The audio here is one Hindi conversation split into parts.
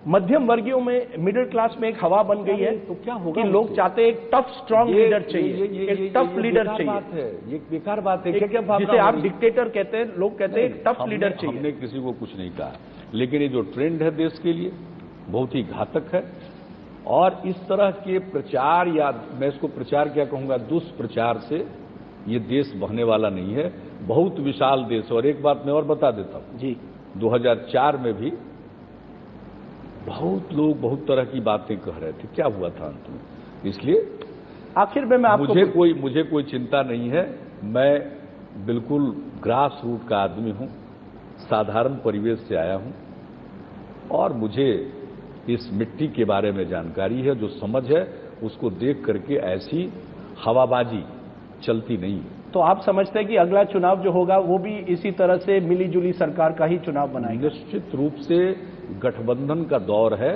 मध्यम वर्गीयों में, मिडिल क्लास में एक हवा बन गई है तो क्या होगा कि लोग चाहते हैं एक टफ स्ट्रांग लीडर चाहिए, एक टफ लीडर चाहिए। ये बेकार बात है। क्या जिसे आप डिक्टेटर कहते हैं, लोग कहते हैं एक टफ लीडर चाहिए। हमने किसी को कुछ नहीं कहा, लेकिन ये जो ट्रेंड है देश के लिए बहुत ही घातक है। और इस तरह के प्रचार, या मैं इसको प्रचार क्या कहूंगा, दुष्प्रचार से ये देश बहने वाला नहीं है। बहुत विशाल देश। और एक बात मैं और बता देता हूं जी, 2004 में भी बहुत लोग बहुत तरह की बातें कह रहे थे, क्या हुआ था अंत में। इसलिए आखिर में मैं आपको मुझे कोई चिंता नहीं है। मैं बिल्कुल ग्रास रूट का आदमी हूं, साधारण परिवेश से आया हूं, और मुझे इस मिट्टी के बारे में जानकारी है। जो समझ है उसको देख करके ऐसी हवाबाजी चलती नहीं। तो आप समझते हैं कि अगला चुनाव जो होगा वो भी इसी तरह से मिलीजुली सरकार का ही चुनाव बनाएगा? निश्चित रूप से गठबंधन का दौर है,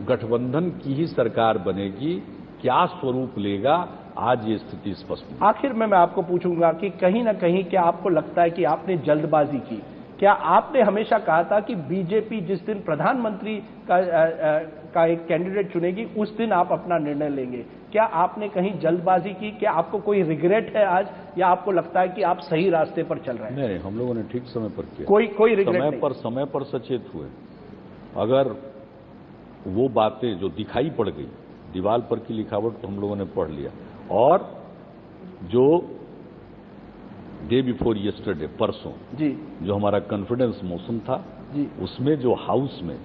गठबंधन की ही सरकार बनेगी। क्या स्वरूप लेगा आज ये स्थिति स्पष्ट नहीं। आखिर में मैं आपको पूछूंगा कि कहीं ना कहीं क्या आपको लगता है कि आपने जल्दबाजी की? क्या आपने हमेशा कहा था कि बीजेपी जिस दिन प्रधानमंत्री का एक कैंडिडेट चुनेगी उस दिन आप अपना निर्णय लेंगे? क्या आपने कहीं जल्दबाजी की? क्या आपको कोई रिग्रेट है आज, या आपको लगता है कि आप सही रास्ते पर चल रहे हैं? नहीं, हम लोगों ने ठीक समय पर किया। कोई रिग्रेट नहीं? समय पर सचेत हुए। अगर वो बातें जो दिखाई पड़ गई, दीवार पर की लिखावट तो हम लोगों ने पढ़ लिया, और जो डे बिफोर यस्टरडे, परसों जी, जो हमारा कॉन्फिडेंस मोशन था जी, उसमें जो हाउस में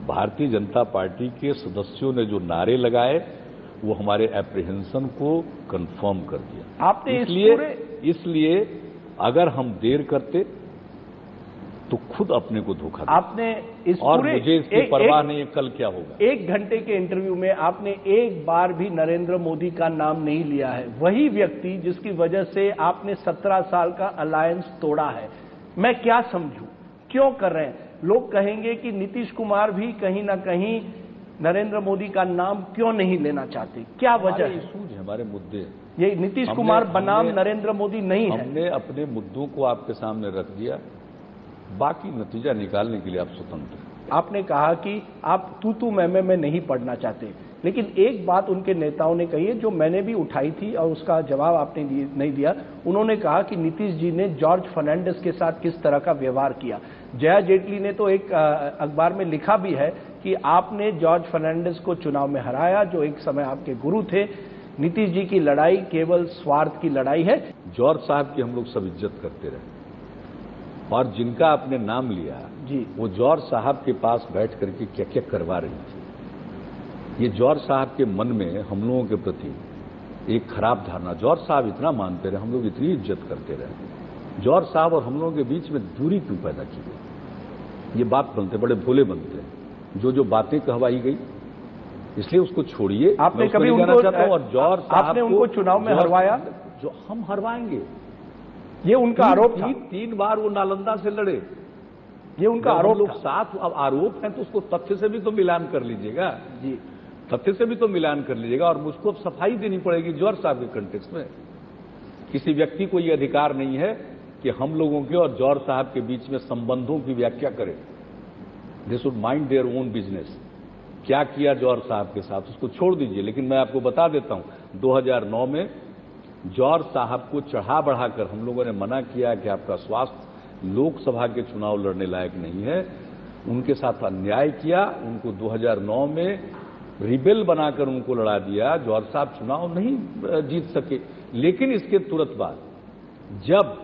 भारतीय जनता पार्टी के सदस्यों ने जो नारे लगाए वो हमारे एप्रीहेंशन को कंफर्म कर दिया। आपने इसलिए अगर हम देर करते तो खुद अपने को धोखा दिया। आपने इस और पूरे मुझे इसकी परवाह नहीं है कल क्या होगा। 1 घंटे के इंटरव्यू में आपने एक बार भी नरेंद्र मोदी का नाम नहीं लिया है। वही व्यक्ति जिसकी वजह से आपने 17 साल का अलायंस तोड़ा है। मैं क्या समझूं, क्यों कर रहे हैं? लोग कहेंगे कि नीतीश कुमार भी कहीं ना कहीं नरेंद्र मोदी का नाम क्यों नहीं लेना चाहते? क्या वजह है? इशूज, हमारे मुद्दे, ये नीतीश कुमार बनाम नरेंद्र मोदी नहीं है। हमने अपने मुद्दों को आपके सामने रख दिया, बाकी नतीजा निकालने के लिए आप स्वतंत्र हैं। आपने कहा कि आप तू मैं नहीं पढ़ना चाहते, लेकिन एक बात उनके नेताओं ने कही है जो मैंने भी उठाई थी और उसका जवाब आपने नहीं दिया। उन्होंने कहा कि नीतीश जी ने जॉर्ज फर्नांडिस के साथ किस तरह का व्यवहार किया। जया जेटली ने तो एक अखबार में लिखा भी है कि आपने जॉर्ज फर्नांडिस को चुनाव में हराया, जो एक समय आपके गुरु थे। नीतीश जी की लड़ाई केवल स्वार्थ की लड़ाई है। जॉर्ज साहब की हम लोग सब इज्जत करते रहे, और जिनका आपने नाम लिया जी, वो जॉर्ज साहब के पास बैठ करके क्या क्या करवा रही थी। ये जॉर्ज साहब के मन में हम लोगों के प्रति एक खराब धारणा। जॉर्ज साहब इतना मानते रहे, हम लोग इतनी इज्जत करते रहे। जॉर्ज साहब और हम लोगों के बीच में दूरी क्यों पैदा की गई? ये बात बनते बड़े भोले बनते हैं। जो बातें कहवाई गई, इसलिए उसको छोड़िए। आपने कभी उनको चाहता हूं, और जॉर्ज साहब आपने उनको चुनाव में हरवाया? जो हम हरवाएंगे, ये उनका आरोप था। 3 बार वो नालंदा से लड़े, ये उनका आरोप लोग था। साथ। अब आरोप है तो उसको तथ्य से भी तो मिलान कर लीजिएगा जी, तथ्य से भी तो मिलान कर लीजिएगा। और मुझको अब सफाई देनी पड़ेगी जॉर्ज साहब के कंटेक्स्ट में। किसी व्यक्ति को यह अधिकार नहीं है कि हम लोगों के और जॉर्ज साहब के बीच में संबंधों की व्याख्या करें। They should mind their own business. क्या किया जॉर्ज साहब के साथ उसको छोड़ दीजिए। लेकिन मैं आपको बता देता हूं, 2009 में जॉर्ज साहब को चढ़ा बढ़ाकर हम लोगों ने मना किया कि आपका स्वास्थ्य लोकसभा के चुनाव लड़ने लायक नहीं है। उनके साथ अन्याय किया, उनको 2009 में रिबेल बनाकर उनको लड़ा दिया। जॉर्ज साहब चुनाव नहीं जीत सके। लेकिन इसके तुरंत बाद जब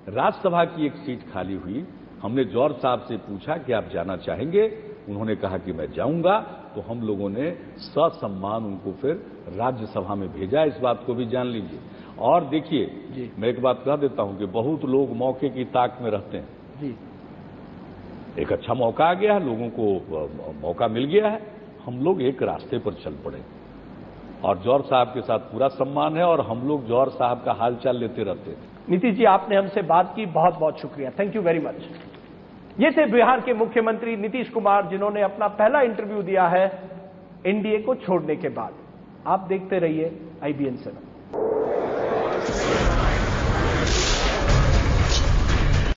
राज्यसभा की एक सीट खाली हुई, हमने जॉर्ज साहब से पूछा कि आप जाना चाहेंगे? उन्होंने कहा कि मैं जाऊंगा। तो हम लोगों ने ससम्मान उनको फिर राज्यसभा में भेजा। इस बात को भी जान लीजिए। और देखिए, मैं एक बात कह देता हूं कि बहुत लोग मौके की ताक में रहते हैं जी। एक अच्छा मौका आ गया है, लोगों को मौका मिल गया है, हम लोग एक रास्ते पर चल पड़े। और जॉर्ज साहब के साथ पूरा सम्मान है, और हम लोग जॉर्ज साहब का हालचाल लेते रहते हैं। नीतीश जी, आपने हमसे बात की, बहुत बहुत शुक्रिया। Thank you very much. ये थे बिहार के मुख्यमंत्री नीतीश कुमार, जिन्होंने अपना पहला इंटरव्यू दिया है एनडीए को छोड़ने के बाद। आप देखते रहिए IBN 7।